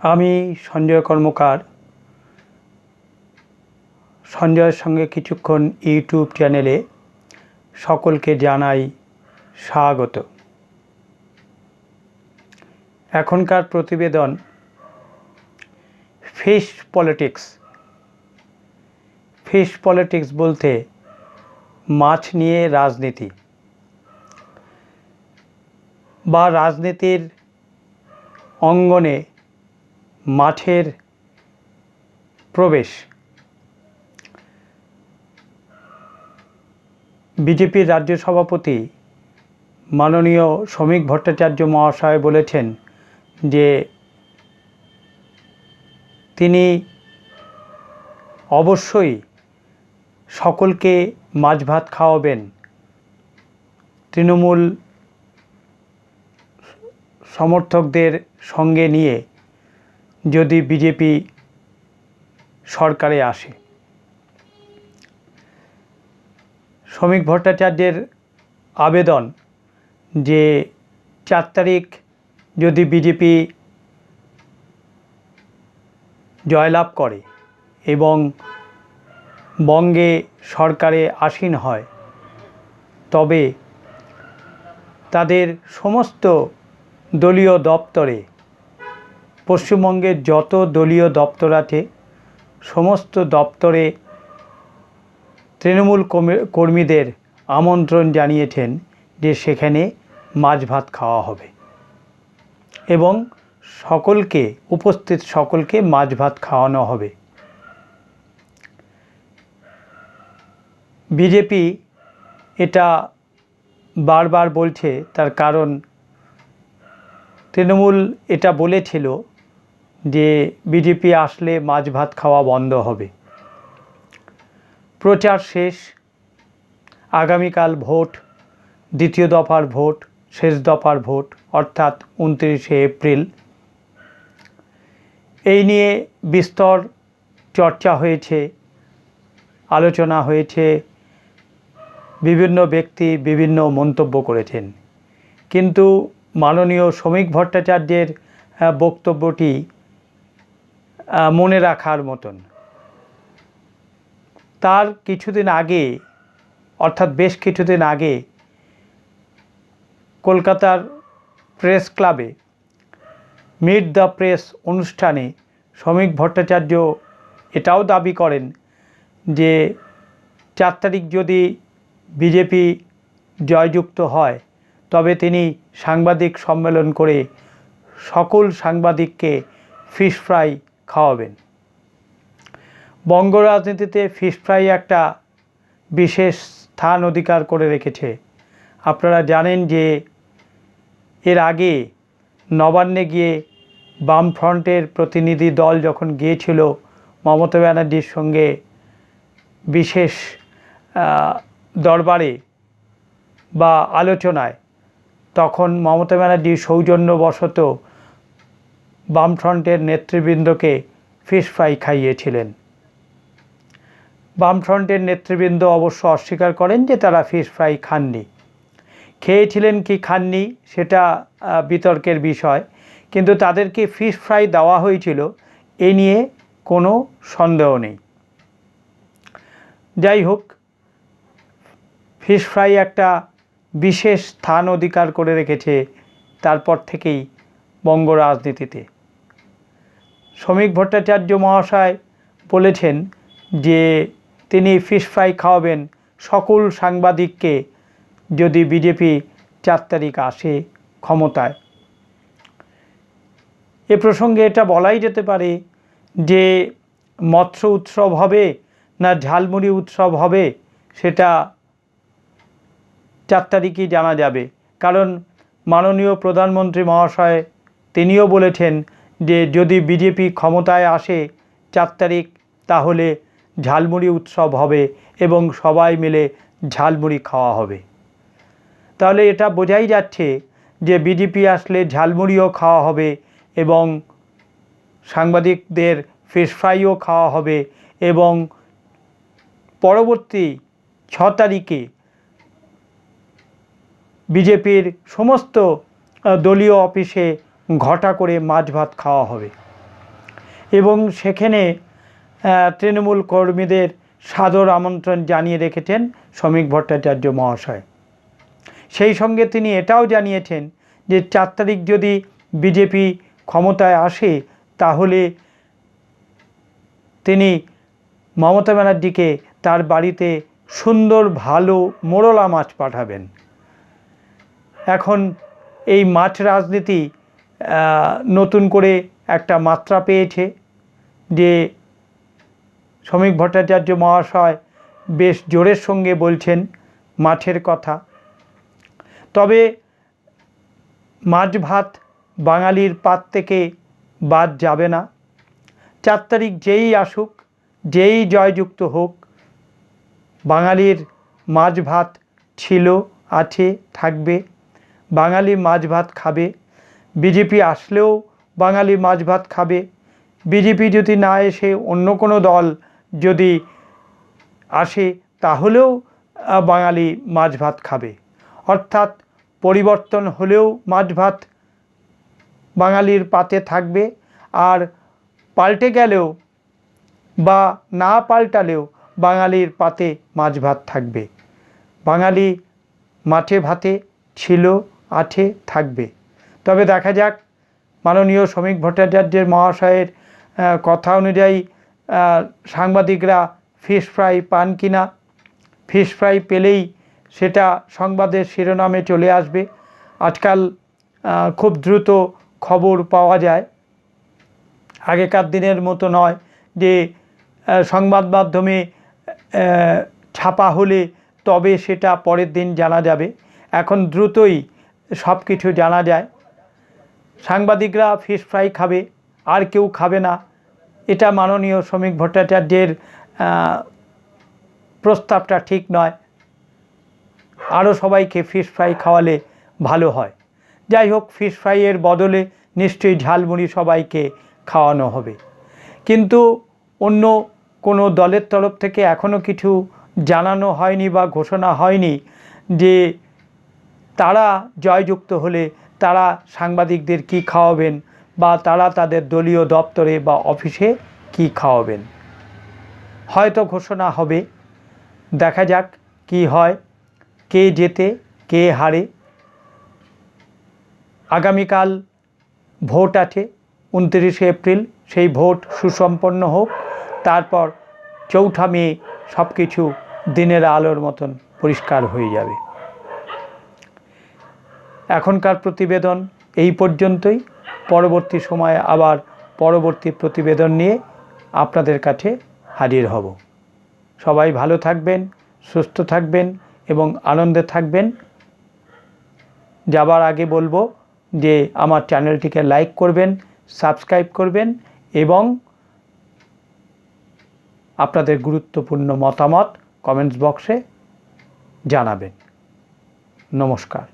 আমি সঞ্জয় কর্মকার সঞ্জয়ের সঙ্গে কিছুক্ষণ ইউটিউব চ্যানেলে সকলকে জানাই স্বাগত। এখনকার প্রতিবেদন ফিশ পলিটিক্স। ফিশ পলিটিক্স বলতে মাছ নিয়ে রাজনীতি বা রাজনীতির অঙ্গনে মাছের প্রবেশ। বিজেপির রাজ্য সভাপতি মাননীয় শ্রমিক ভট্টাচার্য মহাশয় বলেছেন যে তিনি অবশ্যই সকলকে মাছ ভাত খাওয়াবেন। তৃণমূল সমর্থকদের সঙ্গে নিয়ে যদি বিজেপি সরকারে আসে। শ্রমিক ভট্টাচার্যের আবেদন যে 4 তারিখ যদি বিজেপি জয়লাভ করে এবং বঙ্গে সরকারে আসীন হয়, তবে তাদের সমস্ত দলীয় দপ্তরে, পশ্চিমবঙ্গের যত দলীয় দপ্তর আছে সমস্ত দপ্তরে তৃণমূল কর্মীদের আমন্ত্রণ জানিয়েছেন যে সেখানে মাছ ভাত খাওয়া হবে এবং সকলকে, উপস্থিত সকলকে মাছ ভাত খাওয়ানো হবে। বিজেপি এটা বারবার বলছে, তার কারণ তৃণমূল এটা বলেছিল যে বিজেপি আসলে মাছ ভাত খাওয়া বন্ধ হবে। প্রচার শেষ, আগামীকাল ভোট, দ্বিতীয় দফার ভোট, শেষ দফার ভোট অর্থাৎ 29শে এপ্রিল। এই নিয়ে বিস্তর চর্চা হয়েছে, আলোচনা হয়েছে, বিভিন্ন ব্যক্তি বিভিন্ন মন্তব্য করেছেন, কিন্তু মাননীয় শ্রমিক ভট্টাচার্যের বক্তব্যটি মনে রাখার মতন। তার কিছুদিন আগে, অর্থাৎ বেশ কিছুদিন আগে কলকাতার প্রেস ক্লাবে মিট দ্য প্রেস অনুষ্ঠানে শ্রমিক ভট্টাচার্য এটাও দাবি করেন যে 4 তারিখ যদি বিজেপি জয়যুক্ত হয় তবে তিনি সাংবাদিক সম্মেলন করে সকল সাংবাদিককে ফিশ ফ্রাই খাওয়াবেন। বঙ্গ রাজনীতিতে ফিশ ফ্রাই একটা বিশেষ স্থান অধিকার করে রেখেছে। আপনারা জানেন যে এর আগে নবান্নে গিয়ে বামফ্রন্টের প্রতিনিধি দল যখন গিয়েছিল মমতা ব্যানার্জির সঙ্গে বিশেষ দরবারে বা আলোচনায়, তখন মমতা ব্যানার্জি সৌজন্যবশত বামফ্রন্টের নেতৃবৃন্দকে ফিশ ফ্রাই খাইয়েছিলেন। বামফ্রন্টের নেতৃবৃন্দ অবশ্য অস্বীকার করেন যে তারা ফিশ ফ্রাই খাননি। খেয়েছিলেন কি খাননি সেটা বিতর্কের বিষয়, কিন্তু তাদেরকে ফিশ ফ্রাই দেওয়া হয়েছিল এ নিয়ে কোনো সন্দেহ নেই। যাই হোক, ফিশ ফ্রাই একটা বিশেষ স্থান অধিকার করে রেখেছে তারপর থেকেই বঙ্গ রাজনীতিতে। শ্রমিক ভট্টাচার্য মহাশয় বলেছেন যে তিনি ফিশ ফ্রাই খাওয়াবেন সকল সাংবাদিককে যদি বিজেপি 4 তারিখ আসে ক্ষমতায়। এ প্রসঙ্গে এটা বলাই যেতে পারে যে মৎস্য উৎসব হবে না ঝালমুড়ি উৎসব হবে সেটা 4 তারিখই জানা যাবে, কারণ মাননীয় প্রধানমন্ত্রী মহাশয় তিনিও বলেছেন যে যদি বিজেপি ক্ষমতায় আসে 4 তারিখ তাহলে ঝালমুড়ি উৎসব হবে এবং সবাই মিলে ঝালমুড়ি খাওয়া হবে। তাহলে এটা বোঝাই যাচ্ছে যে বিজেপি আসলে ঝালমুড়িও খাওয়া হবে এবং সাংবাদিকদের ফিশ ফ্রাইও খাওয়া হবে এবং পরবর্তী 6 তারিখে বিজেপির সমস্ত দলীয় অফিসে ঘটা করে মাছ ভাত খাওয়া হবে। এবং সেখানে তৃণমূল কর্মীদের সাদর আমন্ত্রণ জানিয়ে রেখেছেন শ্রমিক ভট্টাচার্য মহাশয়। সেই সঙ্গে তিনি এটাও জানিয়েছেন যে 4 তারিখ যদি বিজেপি ক্ষমতায় আসে তাহলে তিনি মমতা ব্যানার্জিকে তার বাড়িতে সুন্দর ভালো মোরলা মাছ পাঠাবেন। এখন এই মাছ রাজনীতি নতুন করে একটা মাত্রা পেয়েছে যে শ্রমিক ভট্টাচার্য মহাশয় বেশ জোরের সঙ্গে বলছেন মাছের কথা। তবে মাছ ভাত বাঙালির পাত থেকে বাদ যাবে না। 4 তারিখ যেই আসুক, যেই জয়যুক্ত হোক, বাঙালির মাছ ভাত ছিল, আছে, থাকবে। বাঙালি মাছ ভাত খাবে। বিজেপি আসলেও বাঙালি মাছ ভাত খাবে। বিজেপি যদি না এসে অন্য কোনো দল যদি আসে তাহলেও বাঙালি মাছ ভাত খাবে। অর্থাৎ পরিবর্তন হলেও মাছ ভাত বাঙালির পাতে থাকবে, আর পাল্টে গেলেও বা না পাল্টালেও বাঙালির পাতে মাছ ভাত থাকবে। বাঙালি মাছে ভাতে ছিল, আছে, থাকবে। তবে দেখা যাক মাননীয় শ্রমিক ভট্টাচার্যের মহাশয়ের কথা অনুযায়ী সাংবাদিকরা ফিশ ফ্রাই পান কিনা। ফিশ ফ্রাই পেলেই সেটা সংবাদের শিরোনামে চলে আসবে। আজকাল খুব দ্রুত খবর পাওয়া যায়, আগেকার দিনের মতো নয় যে সংবাদ মাধ্যমে ছাপা হলে তবে সেটা পরের দিন জানা যাবে। এখন দ্রুতই সব কিছু জানা যায়। সাংবাদিকরা ফিশ ফ্রাই খাবে, আর কেউ খাবে না, এটা মাননীয় শ্রমিক ভট্টাচার্যের প্রস্তাবটা ঠিক নয়। আরও সবাইকে ফিশ ফ্রাই খাওয়ালে ভালো হয়। যাই হোক, ফিশ ফ্রাইয়ের বদলে নিশ্চয়ই ঝালমুড়ি সবাইকে খাওয়ানো হবে। কিন্তু অন্য কোনো দলের তরফ থেকে এখনও কিছু জানানো হয়নি বা ঘোষণা হয়নি যে তারা জয়যুক্ত হলে তারা সাংবাদিকদের কি খাওয়াবেন বা তারা তাদের দলীয় দপ্তরে বা অফিসে কি খাওয়াবেন। হয়তো ঘোষণা হবে, দেখা যাক কি হয়, কে জেতে কে হারে। আগামীকাল ভোট আছে 29শে এপ্রিল, সেই ভোট সুসম্পন্ন হোক, তারপর 4ঠা মে সব কিছু দিনের আলোর মতন পরিষ্কার হয়ে যাবে। এখনকার প্রতিবেদন এই পর্যন্তই। পরবর্তী সময়ে আবার পরবর্তী প্রতিবেদন নিয়ে আপনাদের কাছে হাজির হব। সবাই ভালো থাকবেন, সুস্থ থাকবেন এবং আনন্দে থাকবেন। যাবার আগে বলবো যে আমার চ্যানেলটিকে লাইক করবেন, সাবস্ক্রাইব করবেন এবং আপনাদের গুরুত্বপূর্ণ মতামত কমেন্টস বক্সে জানাবেন। নমস্কার।